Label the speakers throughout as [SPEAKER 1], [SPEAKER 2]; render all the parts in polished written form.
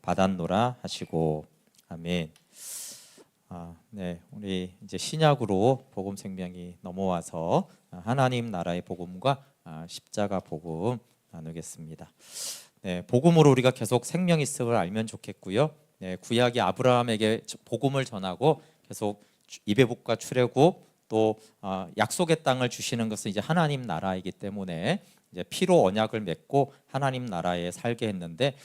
[SPEAKER 1] 받았노라 하시고. 아멘. 네, 우리 이제 신약으로 복음 생명이 넘어와서 하나님 나라의 복음과 십자가 복음 나누겠습니다. 네, 복음으로 우리가 계속 생명 있음을 알면 좋겠고요. 네, 구약이 아브라함에게 복음을 전하고 계속 이배복과 출애굽 또 약속의 땅을 주시는 것은 이제 하나님 나라이기 때문에 이제 피로 언약을 맺고 하나님 나라에 살게 했는데,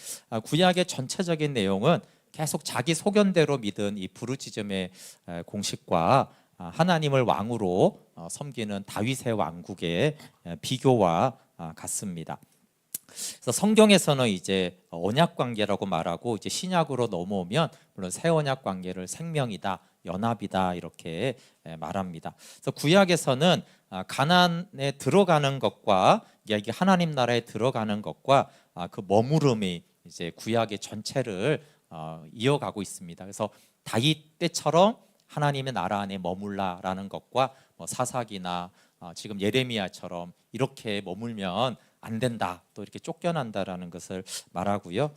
[SPEAKER 1] 구약의 전체적인 내용은 계속 자기 소견대로 믿은 이 부르짖음의 공식과 하나님을 왕으로 섬기는 다윗의 왕국의 비교와 같습니다. 그래서 성경에서는 이제 언약 관계라고 말하고, 이제 신약으로 넘어오면 물론 새 언약 관계를 생명이다, 연합이다 이렇게 말합니다. 그래서 구약에서는 가나안에 들어가는 것과 이게 하나님 나라에 들어가는 것과 그 머무름이 이제 구약의 전체를 이어가고 있습니다. 그래서 다윗 때처럼 하나님의 나라 안에 머물라라는 것과 사사기나 지금 예레미야처럼 이렇게 머물면 안 된다, 또 이렇게 쫓겨난다라는 것을 말하고요.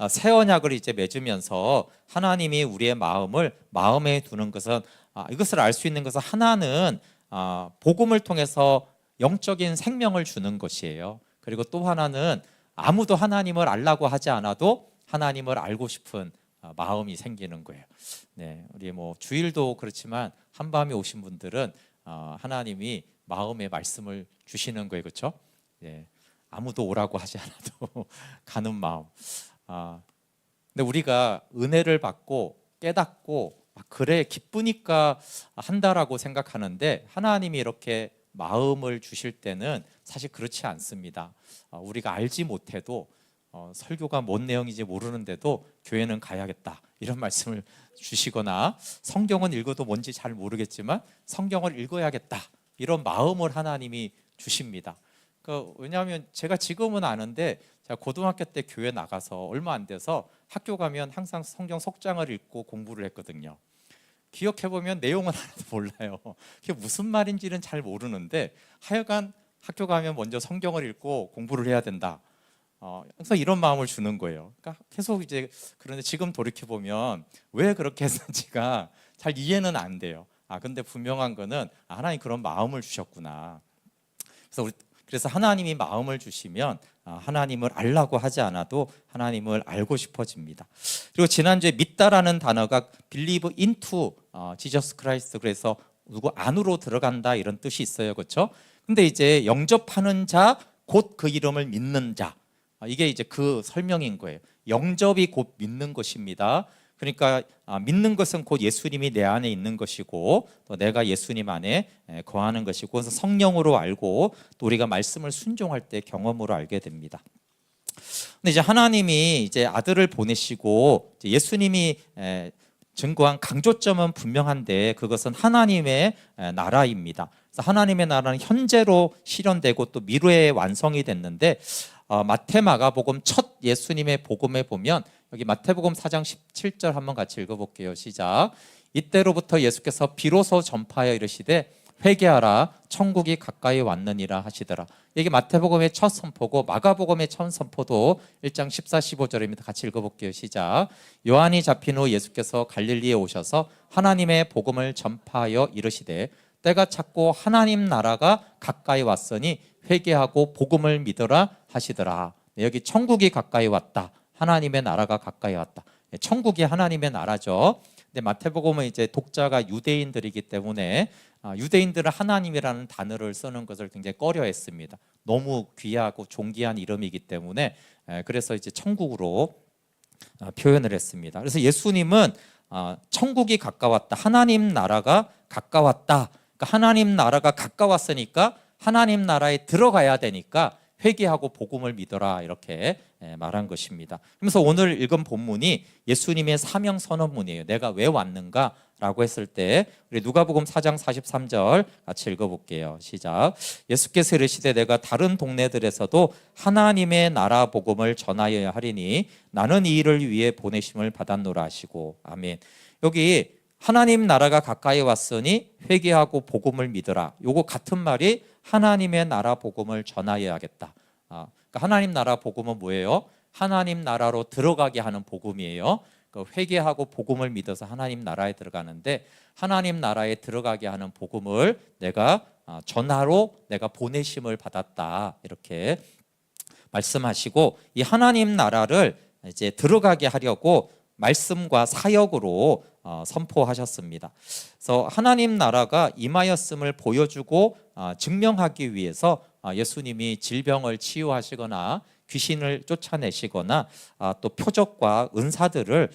[SPEAKER 1] 새 언약을 이제 맺으면서 하나님이 우리의 마음에 두는 것은, 이것을 알 수 있는 것은 하나는 복음을 통해서 영적인 생명을 주는 것이에요. 그리고 또 하나는 아무도 하나님을 알라고 하지 않아도 하나님을 알고 싶은 마음이 생기는 거예요. 네, 우리 주일도 그렇지만 한밤에 오신 분들은 하나님이 마음의 말씀을 주시는 거예요, 그렇죠? 네, 아무도 오라고 하지 않아도 가는 마음. 근데 우리가 은혜를 받고 깨닫고 그래 기쁘니까 한다라고 생각하는데, 하나님이 이렇게 마음을 주실 때는 사실 그렇지 않습니다. 우리가 알지 못해도 설교가 뭔 내용인지 모르는데도 교회는 가야겠다 이런 말씀을 주시거나, 성경은 읽어도 뭔지 잘 모르겠지만 성경을 읽어야겠다 이런 마음을 하나님이 주십니다. 왜냐하면 제가 지금은 아는데, 제가 고등학교 때 교회 나가서 얼마 안 돼서 학교 가면 항상 성경 속장을 읽고 공부를 했거든요. 기억해보면 내용은 하나도 몰라요. 그게 무슨 말인지는 잘 모르는데 하여간 학교 가면 먼저 성경을 읽고 공부를 해야 된다. 그래서 이런 마음을 주는 거예요. 그러니까 계속 이제, 그런데 지금 돌이켜보면 왜 그렇게 했는지가 잘 이해는 안 돼요. 근데 분명한 거는 하나님 그런 마음을 주셨구나. 그래서 하나님이 마음을 주시면 하나님을 알라고 하지 않아도 하나님을 알고 싶어집니다. 그리고 지난주에 믿다라는 단어가 believe into Jesus Christ, 그래서 누구 안으로 들어간다 이런 뜻이 있어요, 그렇죠? 근데 이제 영접하는 자, 곧 그 이름을 믿는 자, 이게 이제 그 설명인 거예요. 영접이 곧 믿는 것입니다. 그러니까 믿는 것은 곧 예수님이 내 안에 있는 것이고, 또 내가 예수님 안에 거하는 것이고, 그래서 성령으로 알고 또 우리가 말씀을 순종할 때 경험으로 알게 됩니다. 근데 이제 하나님이 이제 아들을 보내시고 이제 예수님이 증거한 강조점은 분명한데, 그것은 하나님의 나라입니다. 그래서 하나님의 나라는 현재로 실현되고 또 미래에 완성이 됐는데, 마태 마가복음 첫 예수님의 복음에 보면 여기 마태복음 4장 17절 한번 같이 읽어볼게요. 시작. 이때로부터 예수께서 비로소 전파하여 이르시되 회개하라, 천국이 가까이 왔느니라 하시더라. 이게 마태복음의 첫 선포고, 마가복음의 첫 선포도 1장 14, 15절입니다. 같이 읽어볼게요. 시작. 요한이 잡힌 후 예수께서 갈릴리에 오셔서 하나님의 복음을 전파하여 이르시되 때가 찼고 하나님 나라가 가까이 왔으니 회개하고 복음을 믿어라 하시더라. 여기 천국이 가까이 왔다, 하나님의 나라가 가까이 왔다. 천국이 하나님의 나라죠. 근데 마태복음은 이제 독자가 유대인들이기 때문에 유대인들은 하나님이라는 단어를 쓰는 것을 굉장히 꺼려했습니다. 너무 귀하고 존귀한 이름이기 때문에, 그래서 이제 천국으로 표현을 했습니다. 그래서 예수님은 천국이 가까웠다, 하나님 나라가 가까웠다. 그러니까 하나님 나라가 가까웠으니까 하나님 나라에 들어가야 되니까 회개하고 복음을 믿어라 이렇게 말한 것입니다. 그래서 오늘 읽은 본문이 예수님의 사명 선언문이에요. 내가 왜 왔는가 라고 했을 때 우리 누가복음 4장 43절 같이 읽어볼게요. 시작. 예수께서 이르시되 내가 다른 동네들에서도 하나님의 나라 복음을 전하여야 하리니 나는 이 일을 위해 보내심을 받았노라 하시고. 아멘. 여기 하나님 나라가 가까이 왔으니 회개하고 복음을 믿어라, 요거 같은 말이 하나님의 나라 복음을 전하여야겠다. 그러니까 하나님 나라 복음은 뭐예요? 하나님 나라로 들어가게 하는 복음이에요. 그 회개하고 복음을 믿어서 하나님 나라에 들어가는데, 하나님 나라에 들어가게 하는 복음을 내가 전하로 내가 보내심을 받았다, 이렇게 말씀하시고, 이 하나님 나라를 이제 들어가게 하려고 말씀과 사역으로 선포하셨습니다. 그래서 하나님 나라가 임하였음을 보여주고 증명하기 위해서 예수님이 질병을 치유하시거나 귀신을 쫓아내시거나 또 표적과 은사들을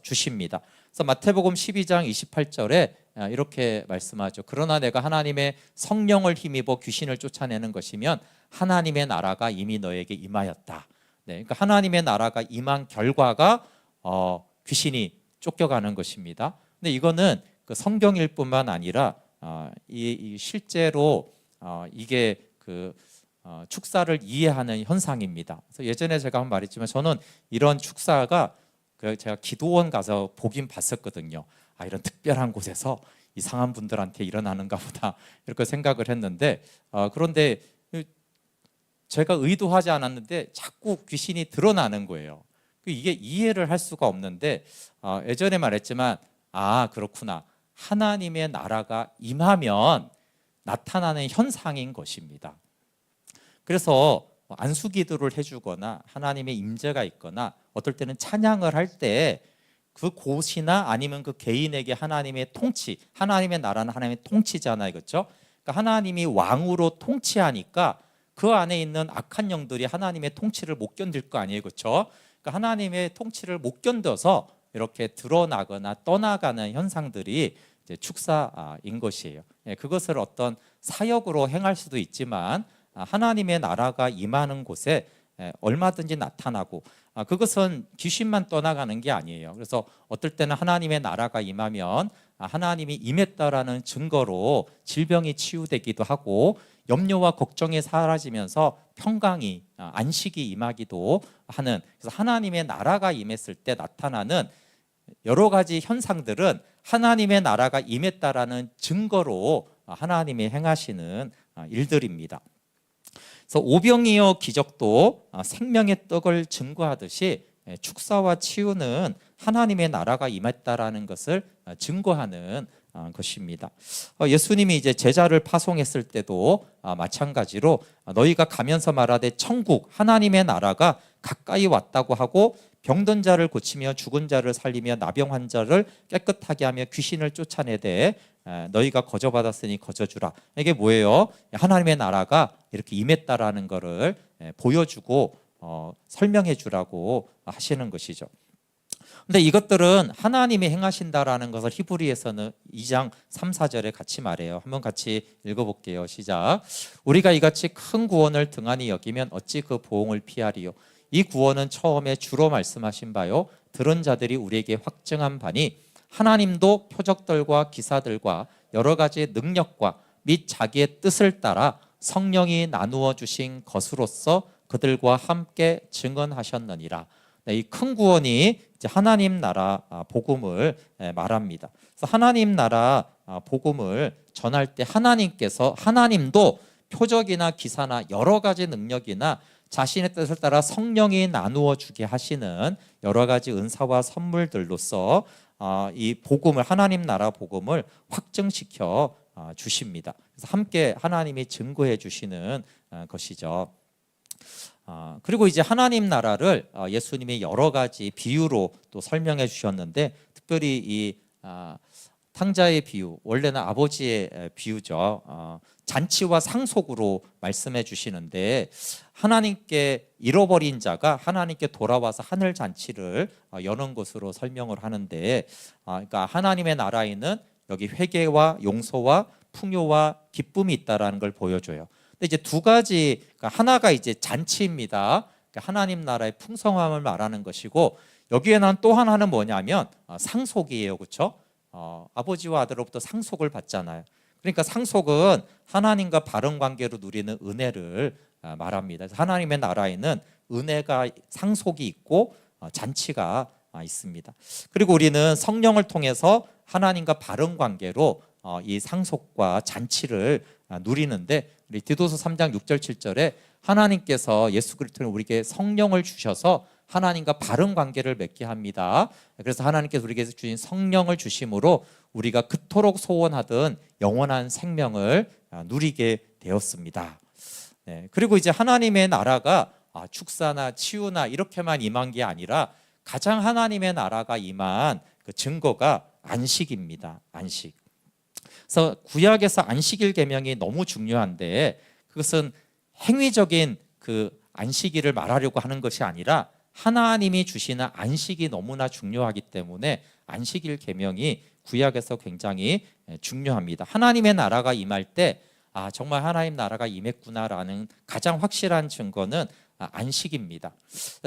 [SPEAKER 1] 주십니다. 그래서 마태복음 12장 28절에 이렇게 말씀하죠. 그러나 내가 하나님의 성령을 힘입어 귀신을 쫓아내는 것이면 하나님의 나라가 이미 너에게 임하였다. 네, 그러니까 하나님의 나라가 임한 결과가 귀신이 쫓겨가는 것입니다. 근데 이거는 그 성경일 뿐만 아니라 이 실제로 이게 그 축사를 이해하는 현상입니다. 그래서 예전에 제가 한번 말했지만, 저는 이런 축사가 제가 기도원 가서 보긴 봤었거든요. 이런 특별한 곳에서 이상한 분들한테 일어나는가 보다, 이렇게 생각을 했는데, 그런데 제가 의도하지 않았는데 자꾸 귀신이 드러나는 거예요. 이게 이해를 할 수가 없는데, 예전에 말했지만 그렇구나, 하나님의 나라가 임하면 나타나는 현상인 것입니다. 그래서 안수기도를 해주거나 하나님의 임재가 있거나 어떨 때는 찬양을 할 때 그 곳이나 아니면 그 개인에게 하나님의 통치, 하나님의 나라는 하나님의 통치잖아요, 그렇죠? 그러니까 하나님이 왕으로 통치하니까 그 안에 있는 악한 영들이 하나님의 통치를 못 견딜 거 아니에요, 그렇죠? 그러니까 하나님의 통치를 못 견뎌서 이렇게 드러나거나 떠나가는 현상들이 이제 축사인 것이에요. 그것을 어떤 사역으로 행할 수도 있지만, 하나님의 나라가 임하는 곳에 얼마든지 나타나고, 그것은 귀신만 떠나가는 게 아니에요. 그래서 어떨 때는 하나님의 나라가 임하면 하나님이 임했다라는 증거로 질병이 치유되기도 하고, 염려와 걱정이 사라지면서 평강이, 안식이 임하기도 하는, 그래서 하나님의 나라가 임했을 때 나타나는 여러 가지 현상들은 하나님의 나라가 임했다라는 증거로 하나님이 행하시는 일들입니다. 그래서 오병이어 기적도 생명의 떡을 증거하듯이 축사와 치유는 하나님의 나라가 임했다라는 것을 증거하는 것입니다. 예수님이 이제 제자를 파송했을 때도 마찬가지로 너희가 가면서 말하되 천국 하나님의 나라가 가까이 왔다고 하고, 병든 자를 고치며 죽은 자를 살리며 나병 환자를 깨끗하게 하며 귀신을 쫓아내되 너희가 거저받았으니 거저주라. 이게 뭐예요? 하나님의 나라가 이렇게 임했다라는 것을 보여주고 설명해 주라고 하시는 것이죠. 근데 이것들은 하나님이 행하신다라는 것을 히브리에서는 2장 3, 4절에 같이 말해요. 한번 같이 읽어볼게요. 시작. 우리가 이같이 큰 구원을 등한히 여기면 어찌 그 보응을 피하리요. 이 구원은 처음에 주로 말씀하신 바요, 들은 자들이 우리에게 확증한 바니, 하나님도 표적들과 기사들과 여러 가지 능력과 및 자기의 뜻을 따라 성령이 나누어 주신 것으로서 그들과 함께 증언하셨느니라. 이 큰 구원이 이제 하나님 나라 복음을 말합니다. 그래서 하나님 나라 복음을 전할 때 하나님도 표적이나 기사나 여러 가지 능력이나 자신의 뜻을 따라 성령이 나누어 주게 하시는 여러 가지 은사와 선물들로서 이 복음을, 하나님 나라 복음을 확증시켜 주십니다. 그래서 함께 하나님이 증거해 주시는 것이죠. 그리고 이제 하나님 나라를 예수님이 여러 가지 비유로 또 설명해 주셨는데, 특별히 이 탕자의 비유, 원래는 아버지의 비유죠. 잔치와 상속으로 말씀해 주시는데, 하나님께 잃어버린 자가 하나님께 돌아와서 하늘 잔치를 여는 것으로 설명을 하는데, 그러니까 하나님의 나라에는 여기 회개와 용서와 풍요와 기쁨이 있다라는 걸 보여줘요. 근데 이제 두 가지, 그러니까 하나가 이제 잔치입니다. 그러니까 하나님 나라의 풍성함을 말하는 것이고, 여기에는 또 하나는 뭐냐면 상속이에요, 그렇죠? 아버지와 아들로부터 상속을 받잖아요. 그러니까 상속은 하나님과 바른 관계로 누리는 은혜를 말합니다. 하나님의 나라에는 은혜가, 상속이 있고 잔치가 있습니다. 그리고 우리는 성령을 통해서 하나님과 바른 관계로 이 상속과 잔치를 누리는데, 우리 디도서 3장 6절 7절에 하나님께서 예수 그리스도는 우리에게 성령을 주셔서 하나님과 바른 관계를 맺게 합니다. 그래서 하나님께서 우리에게 주신 성령을 주심으로 우리가 그토록 소원하던 영원한 생명을 누리게 되었습니다. 네, 그리고 이제 하나님의 나라가 축사나 치유나 이렇게만 임한 게 아니라 가장 하나님의 나라가 임한 그 증거가 안식입니다. 안식. 그래서 구약에서 안식일 계명이 너무 중요한데 그것은 행위적인 그 안식일을 말하려고 하는 것이 아니라 하나님이 주시는 안식이 너무나 중요하기 때문에 안식일 계명이 구약에서 굉장히 중요합니다. 하나님의 나라가 임할 때 정말 하나님 나라가 임했구나라는 가장 확실한 증거는 안식입니다.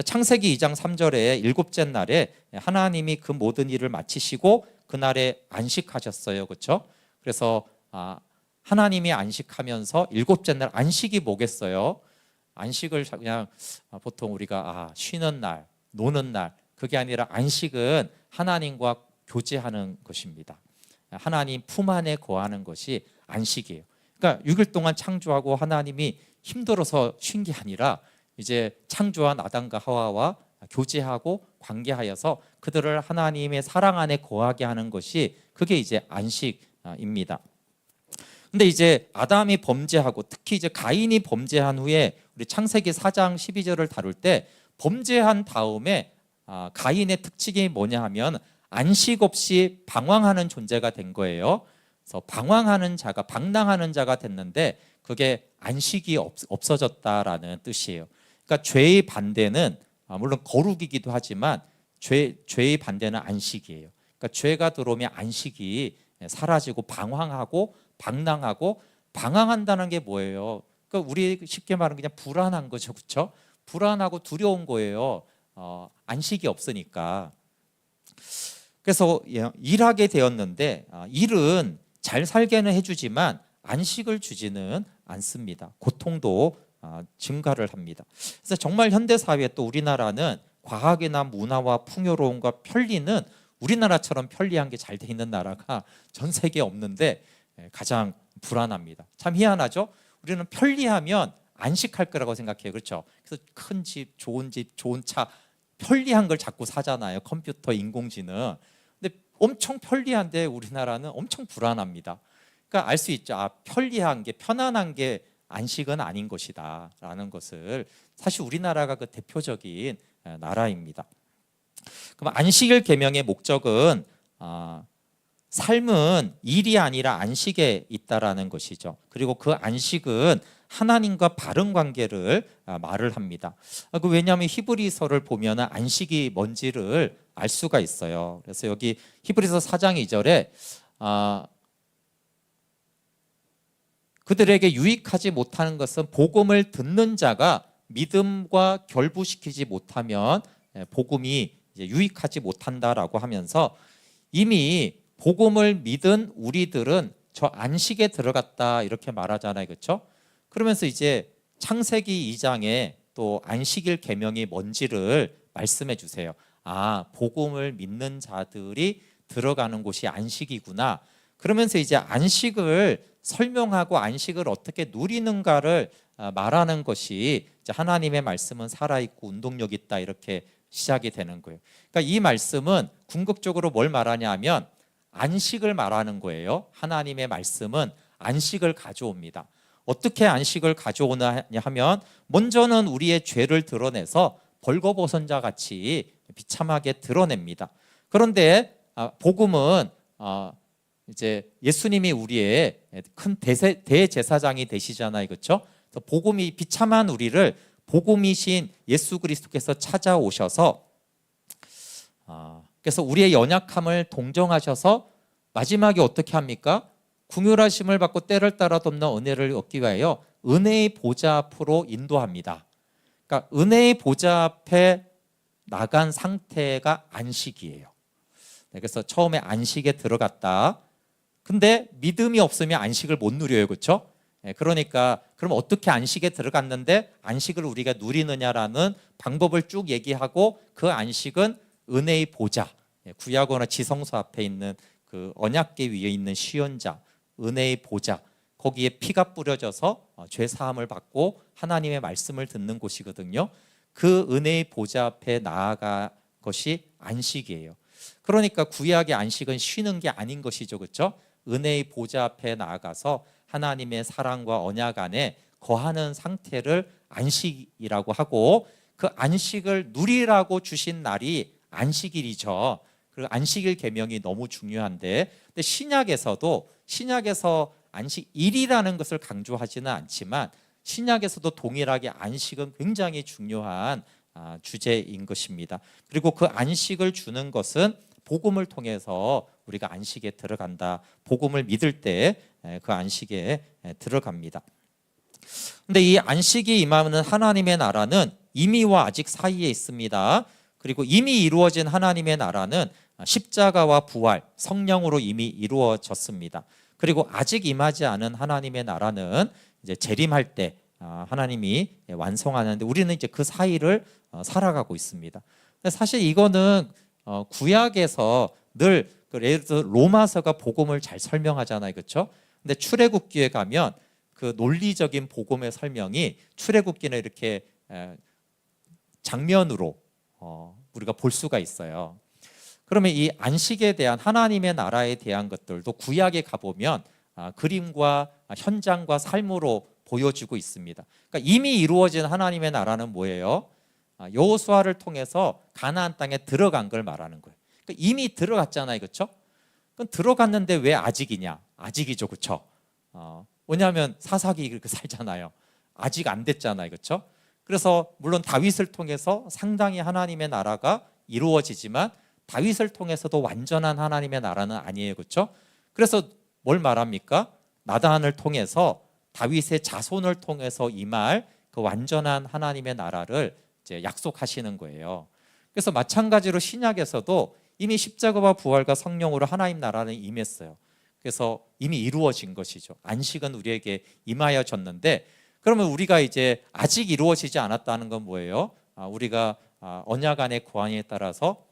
[SPEAKER 1] 창세기 2장 3절에 일곱째 날에 하나님이 그 모든 일을 마치시고 그날에 안식하셨어요. 그렇죠? 그래서 하나님이 안식하면서 일곱째 날 안식이 뭐겠어요? 안식을 그냥 보통 우리가 쉬는 날, 노는 날, 그게 아니라 안식은 하나님과 교제하는 것입니다. 하나님 품 안에 거하는 것이 안식이에요. 그러니까 6일 동안 창조하고 하나님이 힘들어서 쉰 게 아니라 이제 창조한 아담과 하와와 교제하고 관계하여서 그들을 하나님의 사랑 안에 거하게 하는 것이 그게 이제 안식입니다. 근데 이제 아담이 범죄하고 특히 이제 가인이 범죄한 후에 우리 창세기 4장 12절을 다룰 때 범죄한 다음에 가인의 특징이 뭐냐 하면 안식 없이 방황하는 존재가 된 거예요. 그래서 방황하는 자가 방랑하는 자가 됐는데 그게 안식이 없어졌다라는 뜻이에요. 그러니까 죄의 반대는 물론 거룩이기도 하지만 죄의 반대는 안식이에요. 그러니까 죄가 들어오면 안식이 사라지고 방황하고 방랑하고 방황한다는 게 뭐예요? 그러니까 우리 쉽게 말하면 그냥 불안한 거죠, 그렇죠? 불안하고 두려운 거예요. 안식이 없으니까. 그래서 일하게 되었는데 일은 잘 살게는 해주지만 안식을 주지는 않습니다. 고통도 증가를 합니다. 그래서 정말 현대 사회에 또 우리나라는 과학이나 문화와 풍요로움과 편리는 우리나라처럼 편리한 게 잘 돼 있는 나라가 전 세계에 없는데 가장 불안합니다. 참 희한하죠? 우리는 편리하면 안식할 거라고 생각해요. 그렇죠? 그래서 큰 집, 좋은 차, 편리한 걸 자꾸 사잖아요. 컴퓨터, 인공지능. 근데 엄청 편리한데 우리나라는 엄청 불안합니다. 그러니까 알 수 있죠. 편리한 게, 편안한 게 안식은 아닌 것이다 라는 것을 사실 우리나라가 그 대표적인 나라입니다. 그럼 안식일 계명의 목적은 삶은 일이 아니라 안식에 있다라는 것이죠. 그리고 그 안식은 하나님과 바른 관계를 말을 합니다. 왜냐하면 히브리서를 보면 안식이 뭔지를 알 수가 있어요. 그래서 여기 히브리서 4장 2절에 그들에게 유익하지 못하는 것은 복음을 듣는 자가 믿음과 결부시키지 못하면 복음이 이제 유익하지 못한다라고 하면서 이미 복음을 믿은 우리들은 저 안식에 들어갔다 이렇게 말하잖아요. 그렇죠? 그러면서 이제 창세기 2장에 또 안식일 계명이 뭔지를 말씀해 주세요. 복음을 믿는 자들이 들어가는 곳이 안식이구나. 그러면서 이제 안식을 설명하고 안식을 어떻게 누리는가를 말하는 것이 이제 하나님의 말씀은 살아있고 운동력 있다 이렇게 시작이 되는 거예요. 그러니까 이 말씀은 궁극적으로 뭘 말하냐면 안식을 말하는 거예요. 하나님의 말씀은 안식을 가져옵니다. 어떻게 안식을 가져오냐 하면 먼저는 우리의 죄를 드러내서 벌거벗은 자 같이 비참하게 드러냅니다. 그런데 복음은 이제 예수님이 우리의 큰 대제사장이 되시잖아요. 그렇죠? 그래서 복음이 비참한 우리를 복음이신 예수 그리스도께서 찾아오셔서 그래서 우리의 연약함을 동정하셔서 마지막에 어떻게 합니까? 긍휼하심을 받고 때를 따라 돕는 은혜를 얻기 위하여 은혜의 보좌 앞으로 인도합니다. 그러니까 은혜의 보좌 앞에 나간 상태가 안식이에요. 그래서 처음에 안식에 들어갔다. 근데 믿음이 없으면 안식을 못 누려요. 그렇죠? 그러니까 그럼 어떻게 안식에 들어갔는데 안식을 우리가 누리느냐라는 방법을 쭉 얘기하고 그 안식은 은혜의 보좌, 구약어나 지성소 앞에 있는 그 언약궤 위에 있는 시연자, 은혜의 보좌, 거기에 피가 뿌려져서 죄 사함을 받고 하나님의 말씀을 듣는 곳이거든요. 그 은혜의 보좌 앞에 나아가 것이 안식이에요. 그러니까 구약의 안식은 쉬는 게 아닌 것이죠, 그렇죠? 은혜의 보좌 앞에 나아가서 하나님의 사랑과 언약 안에 거하는 상태를 안식이라고 하고, 그 안식을 누리라고 주신 날이 안식일이죠. 그리고 안식일 계명이 너무 중요한데, 근데 신약에서 안식일이라는 것을 강조하지는 않지만 신약에서도 동일하게 안식은 굉장히 중요한 주제인 것입니다. 그리고 그 안식을 주는 것은 복음을 통해서 우리가 안식에 들어간다. 복음을 믿을 때 그 안식에 들어갑니다. 근데 이 안식이 임하는 하나님의 나라는 이미와 아직 사이에 있습니다. 그리고 이미 이루어진 하나님의 나라는 십자가와 부활, 성령으로 이미 이루어졌습니다. 그리고 아직 임하지 않은 하나님의 나라는 이제 재림할 때 하나님이 완성하는데, 우리는 이제 그 사이를 살아가고 있습니다. 사실 이거는 구약에서 늘, 예를 들어 로마서가 복음을 잘 설명하잖아요, 그렇죠? 근데 출애굽기에 가면 그 논리적인 복음의 설명이 출애굽기는 이렇게 장면으로 우리가 볼 수가 있어요. 그러면 이 안식에 대한, 하나님의 나라에 대한 것들도 구약에 가보면 그림과 현장과 삶으로 보여주고 있습니다. 그러니까 이미 이루어진 하나님의 나라는 뭐예요? 여호수아를 통해서 가나안 땅에 들어간 걸 말하는 거예요. 그러니까 이미 들어갔잖아요, 그렇죠? 그럼 들어갔는데 왜 아직이냐? 아직이죠, 그렇죠? 왜냐하면 사사기 그렇게 살잖아요. 아직 안 됐잖아요, 그렇죠? 그래서 물론 다윗을 통해서 상당히 하나님의 나라가 이루어지지만 다윗을 통해서도 완전한 하나님의 나라는 아니에요, 그렇죠? 그래서 뭘 말합니까? 나단을 통해서, 다윗의 자손을 통해서 임할 그 완전한 하나님의 나라를 이제 약속하시는 거예요. 그래서 마찬가지로 신약에서도 이미 십자가와 부활과 성령으로 하나님 나라는 임했어요. 그래서 이미 이루어진 것이죠. 안식은 우리에게 임하여졌는데, 그러면 우리가 이제 아직 이루어지지 않았다는 건 뭐예요? 우리가 언약 안의 구원에 따라서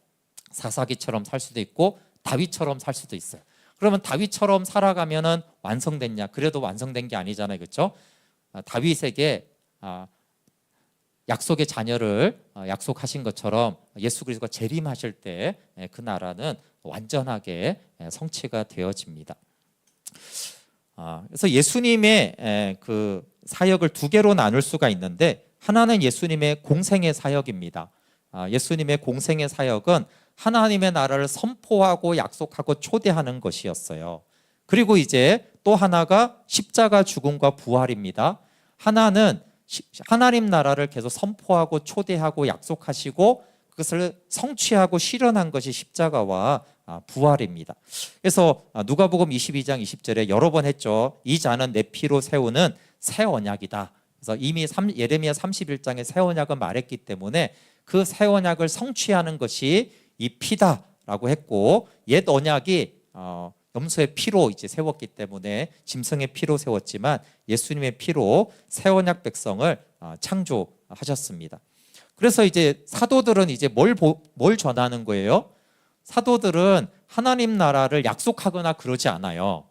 [SPEAKER 1] 사사기처럼 살 수도 있고 다윗처럼 살 수도 있어요. 그러면 다윗처럼 살아가면은 완성됐냐? 그래도 완성된 게 아니잖아요, 그렇죠? 다윗에게 약속의 자녀를 약속하신 것처럼 예수 그리스도가 재림하실 때 그 나라는 완전하게 성취가 되어집니다. 그래서 예수님의 그 사역을 두 개로 나눌 수가 있는데, 하나는 예수님의 공생의 사역입니다. 예수님의 공생의 사역은 하나님의 나라를 선포하고 약속하고 초대하는 것이었어요. 그리고 이제 또 하나가 십자가 죽음과 부활입니다. 하나는 하나님 나라를 계속 선포하고 초대하고 약속하시고 그것을 성취하고 실현한 것이 십자가와 부활입니다. 그래서 누가복음 22장 20절에 여러 번 했죠. 이 자는 내 피로 세우는 새 언약이다. 그래서 이미 예레미야 31장에 새 언약을 말했기 때문에 그 새 언약을 성취하는 것이 이 피다라고 했고, 옛 언약이 염소의 피로 이제 세웠기 때문에 짐승의 피로 세웠지만 예수님의 피로 새 언약 백성을 창조하셨습니다. 그래서 이제 사도들은 이제 뭘 전하는 거예요? 사도들은 하나님 나라를 약속하거나 그러지 않아요.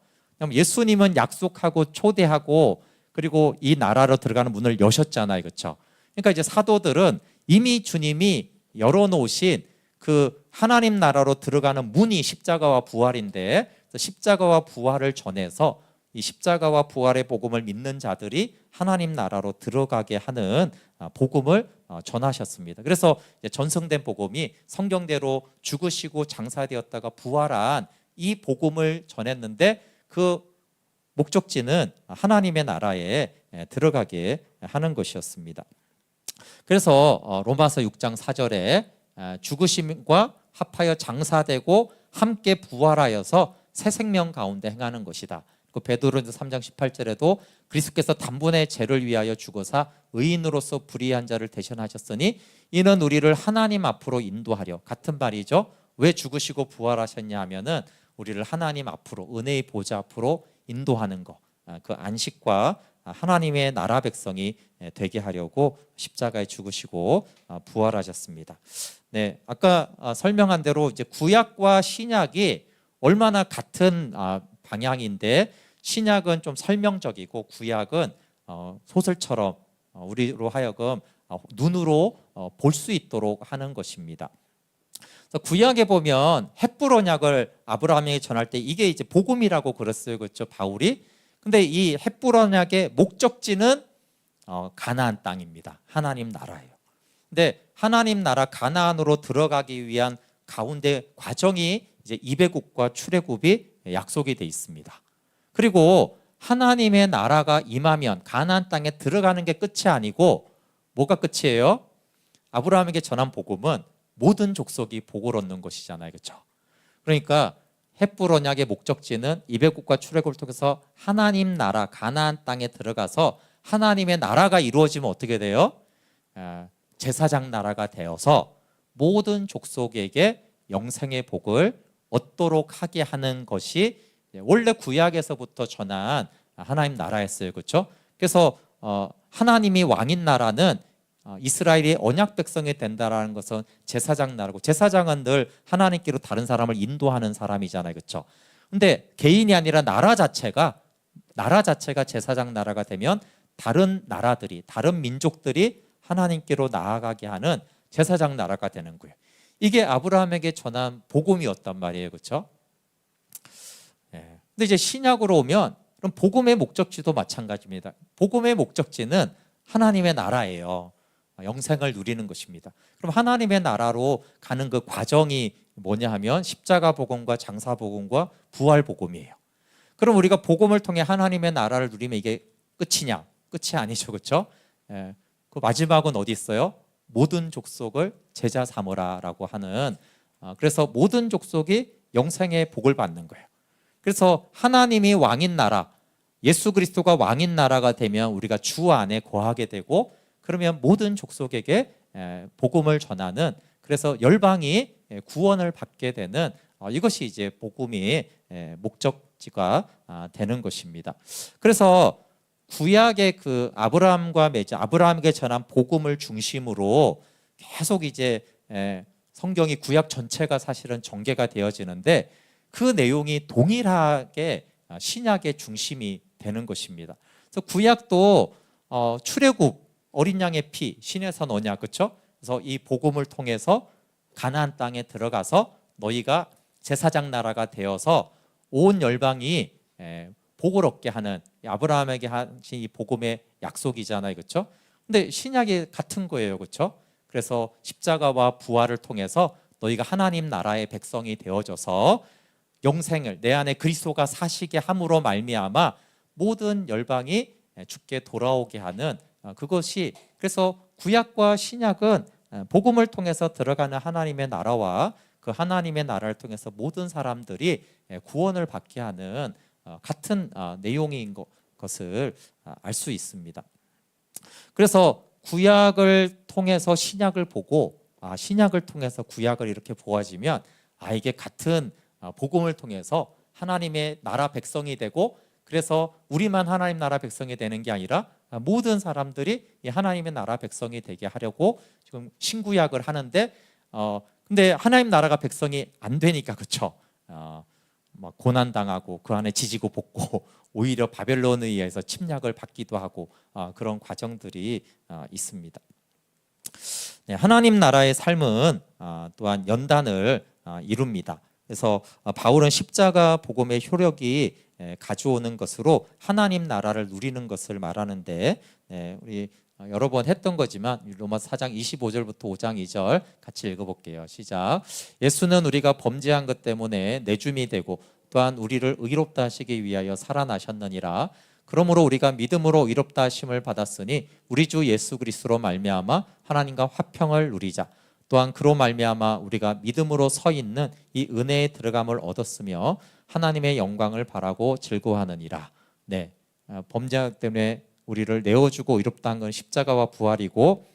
[SPEAKER 1] 예수님은 약속하고 초대하고 그리고 이 나라로 들어가는 문을 여셨잖아요, 그렇죠? 그러니까 이제 사도들은 이미 주님이 열어놓으신 그 하나님 나라로 들어가는 문이 십자가와 부활인데, 십자가와 부활을 전해서 이 십자가와 부활의 복음을 믿는 자들이 하나님 나라로 들어가게 하는 복음을 전하셨습니다. 그래서 전승된 복음이 성경대로 죽으시고 장사되었다가 부활한 이 복음을 전했는데, 그 목적지는 하나님의 나라에 들어가게 하는 것이었습니다. 그래서 로마서 6장 4절에 죽으심과 합하여 장사되고 함께 부활하여서 새 생명 가운데 행하는 것이다. 그 베드로전서 3장 18절에도 그리스도께서 단번에 죄를 위하여 죽어사 의인으로서 불의한 자를 대신하셨으니 이는 우리를 하나님 앞으로 인도하려. 같은 말이죠. 왜 죽으시고 부활하셨냐 하면은 우리를 하나님 앞으로, 은혜의 보좌 앞으로 인도하는 것, 그 안식과 하나님의 나라 백성이 되게 하려고 십자가에 죽으시고 부활하셨습니다. 네, 아까 설명한 대로 이제 구약과 신약이 얼마나 같은 방향인데, 신약은 좀 설명적이고 구약은 소설처럼 우리로 하여금 눈으로 볼 수 있도록 하는 것입니다. 그래서 구약에 보면 헷불 언약을 아브라함에게 전할 때 이게 이제 복음이라고 그랬어요, 그렇죠? 바울이. 근데 이 헷불 언약의 목적지는 가나안 땅입니다. 하나님 나라예요. 근데 하나님 나라 가나안으로 들어가기 위한 가운데 과정이 이제 입애굽과 출애굽이 약속이 돼 있습니다. 그리고 하나님의 나라가 임하면 가나안 땅에 들어가는 게 끝이 아니고 뭐가 끝이에요? 아브라함에게 전한 복음은 모든 족속이 복을 얻는 것이잖아요, 그렇죠? 그러니까 헷불 언약의 목적지는 입애굽과 출애굽을 통해서 하나님 나라 가나안 땅에 들어가서 하나님의 나라가 이루어지면 어떻게 돼요? 제사장 나라가 되어서 모든 족속에게 영생의 복을 얻도록 하게 하는 것이 원래 구약에서부터 전한 하나님 나라였어요, 그렇죠? 그래서 하나님이 왕인 나라는 이스라엘이 언약 백성이 된다라는 것은 제사장 나라고, 제사장은 늘 하나님께로 다른 사람을 인도하는 사람이잖아요, 그렇죠? 근데 개인이 아니라 나라 자체가 제사장 나라가 되면 다른 나라들이, 다른 민족들이 하나님께로 나아가게 하는 제사장 나라가 되는 거예요. 이게 아브라함에게 전한 복음이었단 말이에요, 그렇죠? 근데 이제 신약으로 오면 그럼 복음의 목적지도 마찬가지입니다. 복음의 목적지는 하나님의 나라예요. 영생을 누리는 것입니다. 그럼 하나님의 나라로 가는 그 과정이 뭐냐 하면 십자가 복음과 장사 복음과 부활 복음이에요. 그럼 우리가 복음을 통해 하나님의 나라를 누리면 이게 끝이냐? 끝이 아니죠, 그렇죠? 그 마지막은 어디 있어요? 모든 족속을 제자 삼으라라고 하는, 그래서 모든 족속이 영생의 복을 받는 거예요. 그래서 하나님이 왕인 나라, 예수 그리스도가 왕인 나라가 되면 우리가 주 안에 거하게 되고, 그러면 모든 족속에게 복음을 전하는, 그래서 열방이 구원을 받게 되는, 이것이 이제 복음의 목적지가 되는 것입니다. 그래서 구약의 그 아브라함에게 전한 복음을 중심으로 계속 이제 성경이 구약 전체가 사실은 전개가 되어지는데 그 내용이 동일하게 신약의 중심이 되는 것입니다. 그래서 구약도 출애굽, 어린 양의 피, 신의 산 언약, 그렇죠? 그래서 이 복음을 통해서 가나안 땅에 들어가서 너희가 제사장 나라가 되어서 온 열방이 복을 얻게 하는 아브라함에게 하신 이 복음의 약속이잖아요, 그렇죠? 근데 신약이 같은 거예요, 그렇죠? 그래서 십자가와 부활을 통해서 너희가 하나님 나라의 백성이 되어져서 영생을 내 안에 그리스도가 사시게 함으로 말미암아 모든 열방이 주께 돌아오게 하는 그것이, 그래서 구약과 신약은 복음을 통해서 들어가는 하나님의 나라와 그 하나님의 나라를 통해서 모든 사람들이 구원을 받게 하는 같은 내용인 것을 알 수 있습니다. 그래서 구약을 통해서 신약을 보고 신약을 통해서 구약을 이렇게 보아지면 이게 같은 복음을 통해서 하나님의 나라 백성이 되고, 그래서 우리만 하나님 나라 백성이 되는 게 아니라 모든 사람들이 하나님의 나라 백성이 되게 하려고 지금 신구약을 하는데, 근데 하나님 나라가 백성이 안 되니까, 그렇죠? 막 고난 당하고 그 안에 지지고 볶고 오히려 바벨론에 의해서 침략을 받기도 하고 그런 과정들이 있습니다. 하나님 나라의 삶은 또한 연단을 이룹니다. 그래서 바울은 십자가 복음의 효력이 가져오는 것으로 하나님 나라를 누리는 것을 말하는데, 우리 여러 번 했던 거지만 로마서 4장 25절부터 5장 2절 같이 읽어볼게요. 시작. 예수는 우리가 범죄한 것 때문에 내줌이 되고 또한 우리를 의롭다 하시기 위하여 살아나셨느니라. 그러므로 우리가 믿음으로 의롭다 하심을 받았으니 우리 주 예수 그리스도로 말미암아 하나님과 화평을 누리자. 또한 그로 말미암아 우리가 믿음으로 서 있는 이 은혜에 들어감을 얻었으며 하나님의 영광을 바라고 즐거워하느니라. 범죄 때문에 우리를 내어주고 의롭다 한 건 십자가와 부활이고,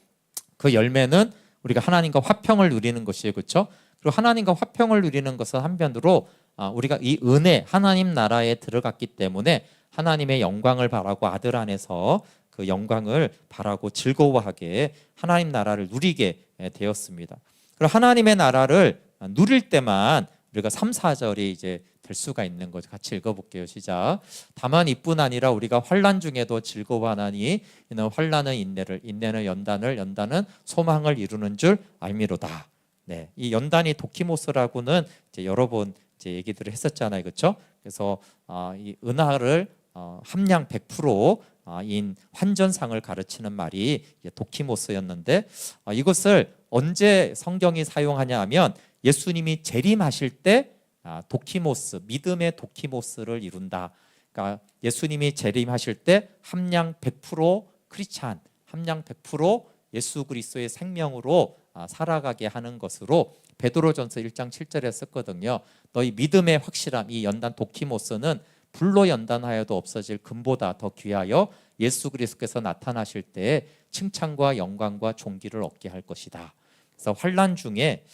[SPEAKER 1] 그 열매는 우리가 하나님과 화평을 누리는 것이에요, 그렇죠? 그리고 하나님과 화평을 누리는 것은 한편으로 우리가 이 은혜, 하나님 나라에 들어갔기 때문에 하나님의 영광을 바라고 아들 안에서 그 영광을 바라고 즐거워하게 하나님 나라를 누리게 되었습니다. 그리고 하나님의 나라를 누릴 때만 우리가 3, 4절이 이제 될 수가 있는 거죠. 같이 읽어볼게요. 시작. 다만 이뿐 아니라 우리가 환난 중에도 즐거워하나니 이는 환난은 인내를, 인내는 연단을, 연단은 소망을 이루는 줄 알미로다. 네, 이 연단이 도키모스라고는 이제 여러 번 이제 얘기들을 했었잖아요, 그렇죠? 그래서 이 은하를 함량 100%인 환전상을 가르치는 말이 도키모스였는데, 이것을 언제 성경이 사용하냐 하면 예수님이 재림하실 때 도키모스, 믿음의 도키모스를 이룬다. 그러니까 예수님이 재림하실 때 함량 100% 크리스찬, 함량 100% 예수 그리스도의 생명으로 살아가게 하는 것으로 베드로전서 1장 7절에 썼거든요. 너희 믿음의 확실함, 이 연단 도키모스는 불로 연단하여도 없어질 금보다 더 귀하여 예수 그리스도께서 나타나실 때에 칭찬과 영광과 존귀를 얻게 할 것이다. 그래서 환난 중에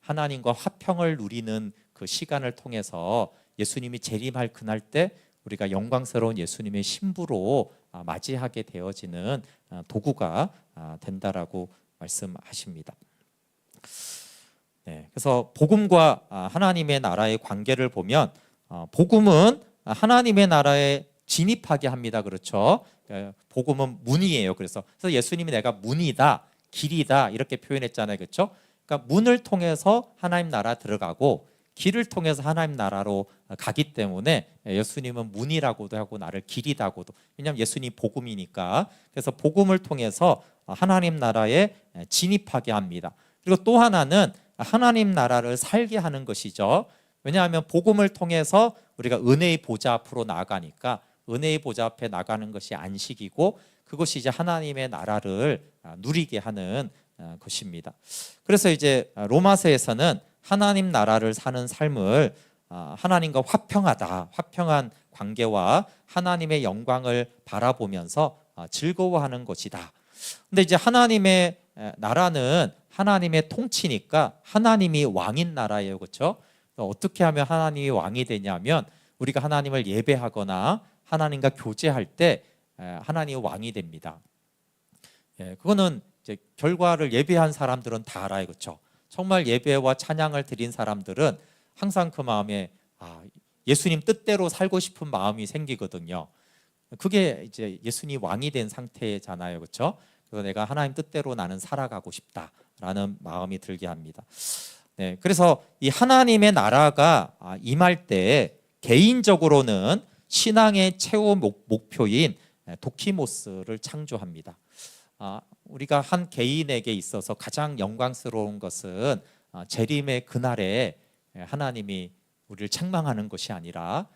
[SPEAKER 1] 하나님과 화평을 누리는 그 시간을 통해서 예수님이 재림할 그날 때 우리가 영광스러운 예수님의 신부로 맞이하게 되어지는 도구가 된다라고 말씀하십니다. 네, 그래서 복음과 하나님의 나라의 관계를 보면 복음은 하나님의 나라에 진입하게 합니다. 그렇죠? 복음은 문이에요. 그래서 예수님이 내가 문이다, 길이다 이렇게 표현했잖아요. 그렇죠? 그러니까 문을 통해서 하나님 나라 들어가고 길을 통해서 하나님 나라로 가기 때문에 예수님은 문이라고도 하고 나를 길이라고도, 왜냐하면 예수님 복음이니까. 그래서 복음을 통해서 하나님 나라에 진입하게 합니다. 그리고 또 하나는 하나님 나라를 살게 하는 것이죠. 왜냐하면 복음을 통해서 우리가 은혜의 보좌 앞으로 나아가니까 은혜의 보좌 앞에 나가는 것이 안식이고 그것이 이제 하나님의 나라를 누리게 하는 것입니다. 그래서 이제 로마서에서는 하나님 나라를 사는 삶을 하나님과 화평한 관계와 하나님의 영광을 바라보면서 즐거워하는 것이다. 근데 이제 하나님의 나라는 하나님의 통치니까 하나님이 왕인 나라예요. 그렇죠? 어떻게 하면 하나님이 왕이 되냐면 우리가 하나님을 예배하거나 하나님과 교제할 때 하나님이 왕이 됩니다. 그거는 이제 결과를 예배한 사람들은 다 알아요. 그렇죠? 정말 예배와 찬양을 드린 사람들은 항상 그 마음에 예수님 뜻대로 살고 싶은 마음이 생기거든요. 그게 이제 예수님 왕이 된 상태잖아요. 그렇죠? 그래서 내가 하나님 뜻대로 나는 살아가고 싶다라는 마음이 들게 합니다. 네, 그래서 이 하나님의 나라가 임할 때 개인적으로는 신앙의 최후 목표인 도키모스를 창조합니다. 우리가 한 개인에게 있어서 가장 영광스러운 것은 재림의 그날에 하나님이 우리를 책망하는 것이 아니라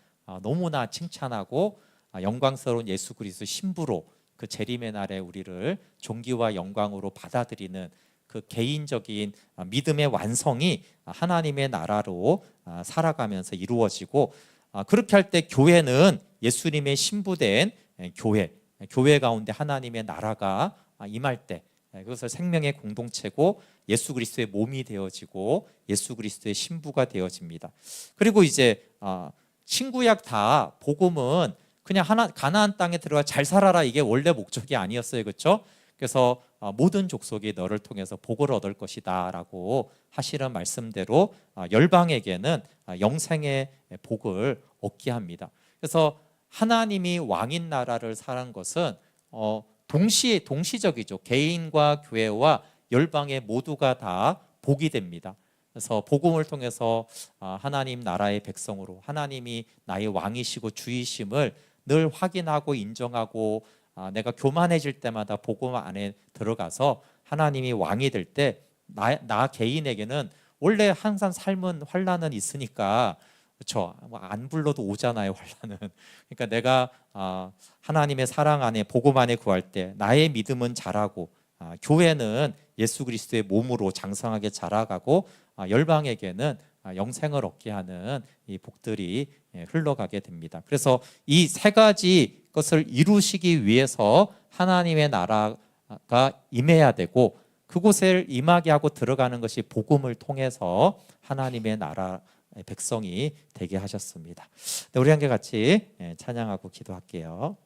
[SPEAKER 1] 너무나 칭찬하고 영광스러운 예수 그리스도 신부로 그 재림의 날에 우리를 존귀와 영광으로 받아들이는 그 개인적인 믿음의 완성이 하나님의 나라로 살아가면서 이루어지고, 그렇게 할 때 교회는 예수님의 신부된 교회 가운데 하나님의 나라가 임할 때 그것을 생명의 공동체고 예수 그리스도의 몸이 되어지고 예수 그리스도의 신부가 되어집니다. 그리고 이제 신구약 다 복음은 그냥 가나안 땅에 들어가 잘 살아라 이게 원래 목적이 아니었어요. 그렇죠? 그래서 모든 족속이 너를 통해서 복을 얻을 것이다 라고 하시는 말씀대로 열방에게는 영생의 복을 얻게 합니다. 그래서 하나님이 왕인 나라를 사는 것은 동시적이죠. 개인과 교회와 열방의 모두가 다 복이 됩니다. 그래서 복음을 통해서 하나님 나라의 백성으로 하나님이 나의 왕이시고 주이심을 늘 확인하고 인정하고 내가 교만해질 때마다 복음 안에 들어가서 하나님이 왕이 될 때 나 개인에게는 원래 항상 삶은 환난은 있으니까 그렇죠. 안 불러도 오잖아요, 환난은. 그러니까 내가 하나님의 사랑 안에 복음 안에 구할 때 나의 믿음은 자라고 교회는 예수 그리스도의 몸으로 장성하게 자라가고 열방에게는 영생을 얻게 하는 이 복들이 흘러가게 됩니다. 그래서 이 세 가지 것을 이루시기 위해서 하나님의 나라가 임해야 되고 그곳에 임하게 하고 들어가는 것이 복음을 통해서 하나님의 나라 백성이 되게 하셨습니다. 우리 함께 같이 찬양하고 기도할게요.